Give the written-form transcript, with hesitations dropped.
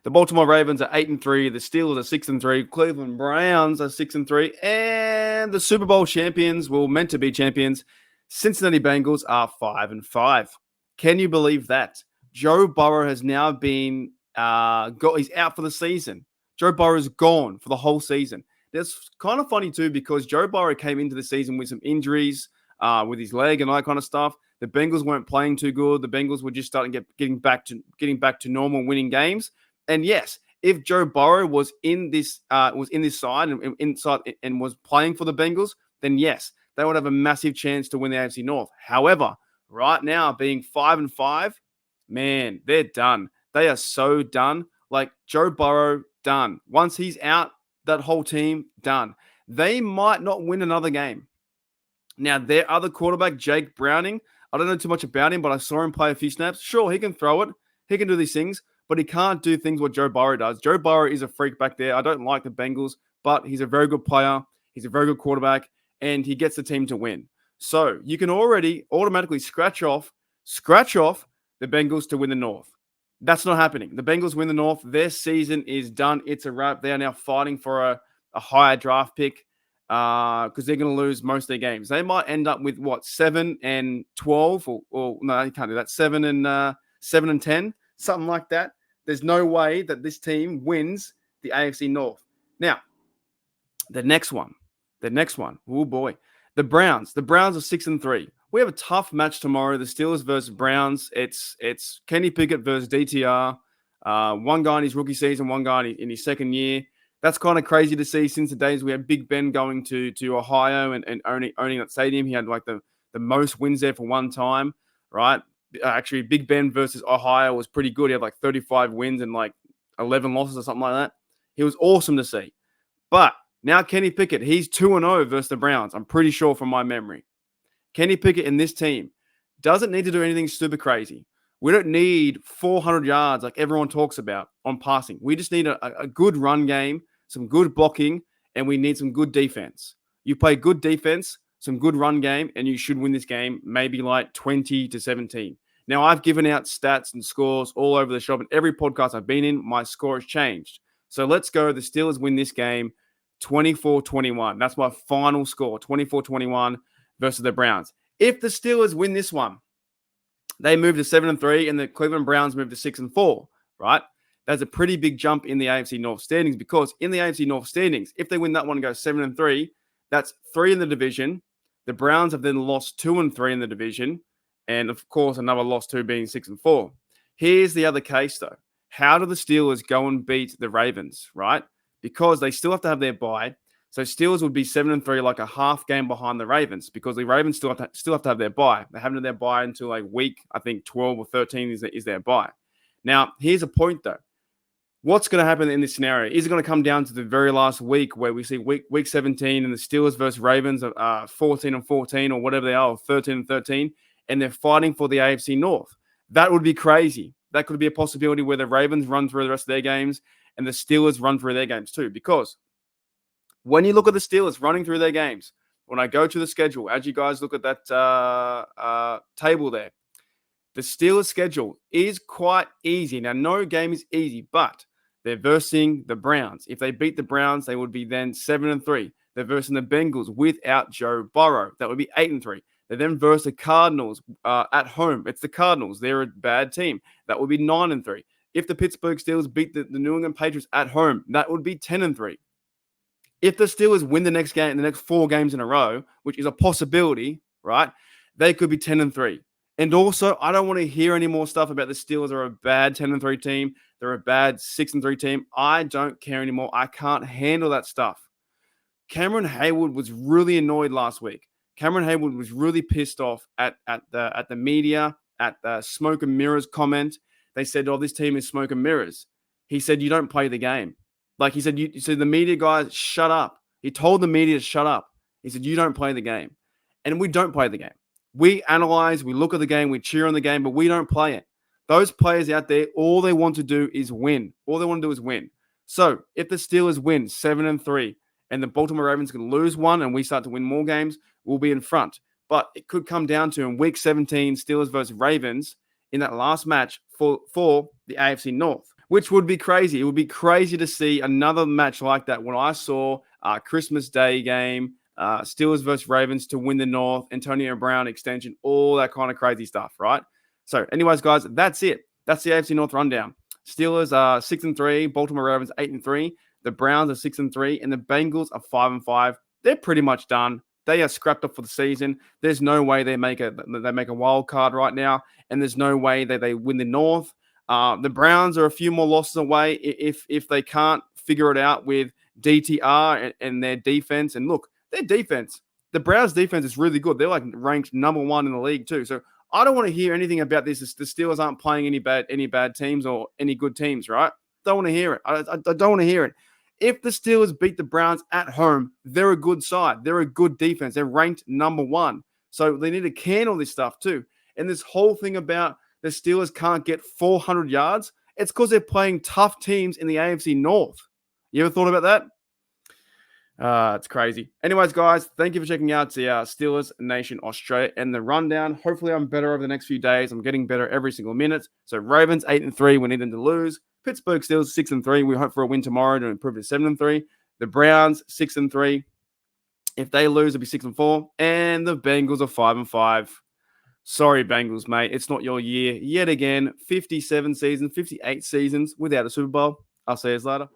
The Baltimore Ravens are 8-3. The Steelers are 6-3. Cleveland Browns are 6-3. And the Super Bowl champions, well, meant to be champions, Cincinnati Bengals are 5-5. Can you believe that? Joe Burrow has now been he's out for the season. Joe Burrow is gone for the whole season. That's kind of funny too because Joe Burrow came into the season with some injuries with his leg and all that kind of stuff. The Bengals weren't playing too good. The Bengals were just starting getting back to normal winning games. And yes, if Joe Burrow was in this side and inside and was playing for the Bengals, then yes, they would have a massive chance to win the AFC North. However, right now being 5-5, man, they're done. They are so done. Like Joe Burrow, done. Once he's out, that whole team, done. They might not win another game. Now, their other quarterback, Jake Browning, I don't know too much about him, but I saw him play a few snaps. Sure, he can throw it. He can do these things, but he can't do things what Joe Burrow does. Joe Burrow is a freak back there. I don't like the Bengals, but he's a very good player. He's a very good quarterback, and he gets the team to win. So you can already automatically scratch off the Bengals to win the North. That's not happening. The Bengals win the North. Their season is done. It's a wrap. They are now fighting for a higher draft pick because they're going to lose most of their games. They might end up with 7-12, or no, you can't do that. 7-10, something like that. There's no way that this team wins the AFC North. Now, the next one. Oh boy, the Browns. The Browns are 6-3. We have a tough match tomorrow. The Steelers versus Browns. It's Kenny Pickett versus DTR. One guy in his rookie season, one guy in his second year. That's kind of crazy to see since the days we had Big Ben going to Ohio and owning that stadium. He had like the most wins there for one time, right? Actually, Big Ben versus Ohio was pretty good. He had like 35 wins and like 11 losses or something like that. He was awesome to see. But now Kenny Pickett, he's 2-0 versus the Browns. I'm pretty sure from my memory. Kenny Pickett in this team doesn't need to do anything super crazy. We don't need 400 yards like everyone talks about on passing. We just need a good run game, some good blocking, and we need some good defense. You play good defense, some good run game, and you should win this game maybe like 20-17. Now, I've given out stats and scores all over the shop, and every podcast I've been in, my score has changed. So let's go. The Steelers win this game 24-21. That's my final score, 24-21 versus the Browns. If the Steelers win this one, they move to 7-3, and the Cleveland Browns move to 6-4, right? That's a pretty big jump in the AFC North standings because in the AFC North standings, if they win that one and go 7-3, that's 3 in the division. The Browns have then lost 2-3 in the division, and of course, another loss 2 being 6-4. Here's the other case, though. How do the Steelers go and beat the Ravens, right? Because they still have to have their bye. So Steelers would be 7-3, like a half game behind the Ravens, because the Ravens still have to have their bye. They haven't had their bye until like week, I think 12 or 13 is their bye. Now, here's a point though. What's going to happen in this scenario? Is it going to come down to the very last week where we see week 17 and the Steelers versus Ravens are 14-14 or whatever they are, or 13-13, and they're fighting for the AFC North? That would be crazy. That could be a possibility where the Ravens run through the rest of their games and the Steelers run through their games too, because when you look at the Steelers running through their games, when I go to the schedule, as you guys look at that table there, the Steelers' schedule is quite easy. Now, no game is easy, but they're versing the Browns. If they beat the Browns, they would be then 7-3. They're versing the Bengals without Joe Burrow. That would be 8-3. They then verse the Cardinals at home. It's the Cardinals. They're a bad team. That would be 9-3. If the Pittsburgh Steelers beat the New England Patriots at home, that would be 10-3. If the Steelers win the next 4 games in a row, which is a possibility, right, they could be 10-3. And also, I don't want to hear any more stuff about the Steelers are a bad 10-3 team. They're a bad 6-3 team. I don't care anymore. I can't handle that stuff. Cameron Haywood was really annoyed last week. Cameron Haywood was really pissed off at the media, at the smoke and mirrors comment. They said, "Oh, this team is smoke and mirrors." He said, "You don't play the game." Like he said, you said the media guys, shut up. He told the media to shut up. He said, "You don't play the game." And we don't play the game. We analyze, we look at the game, we cheer on the game, but we don't play it. Those players out there, all they want to do is win. All they want to do is win. So if the Steelers win 7-3 and the Baltimore Ravens can lose one and we start to win more games, we'll be in front. But it could come down to in week 17, Steelers versus Ravens in that last match for the AFC North. which would be crazy. It would be crazy to see another match like that. When I saw Christmas Day game, Steelers versus Ravens to win the North, Antonio Brown extension, all that kind of crazy stuff, right? So, anyways, guys, that's it. That's the AFC North rundown. Steelers are 6-3, Baltimore Ravens 8-3, the Browns are 6-3, and the Bengals are 5-5. They're pretty much done. They are scrapped up for the season. There's no way they make a wild card right now, and there's no way that they win the North. The Browns are a few more losses away if they can't figure it out with DTR and their defense. And look, their defense, the Browns' defense is really good. They're like ranked number 1 in the league too. So I don't want to hear anything about this. The Steelers aren't playing any bad teams or any good teams, right? Don't want to hear it. I don't want to hear it. If the Steelers beat the Browns at home, they're a good side. They're a good defense. They're ranked number 1. So they need to can all this stuff too. And this whole thing about the Steelers can't get 400 yards, it's because they're playing tough teams in the AFC North. You ever thought about that? It's crazy. Anyways, guys, thank you for checking out the Steelers Nation Australia and the rundown. Hopefully, I'm better over the next few days. I'm getting better every single minute. So Ravens 8-3, we need them to lose. Pittsburgh Steelers 6-3. We hope for a win tomorrow to improve to 7-3. The Browns 6-3. If they lose, it'll be 6-4. And the Bengals are 5-5. Sorry, Bengals, mate. It's not your year yet again. 57 seasons, 58 seasons without a Super Bowl. I'll see you later.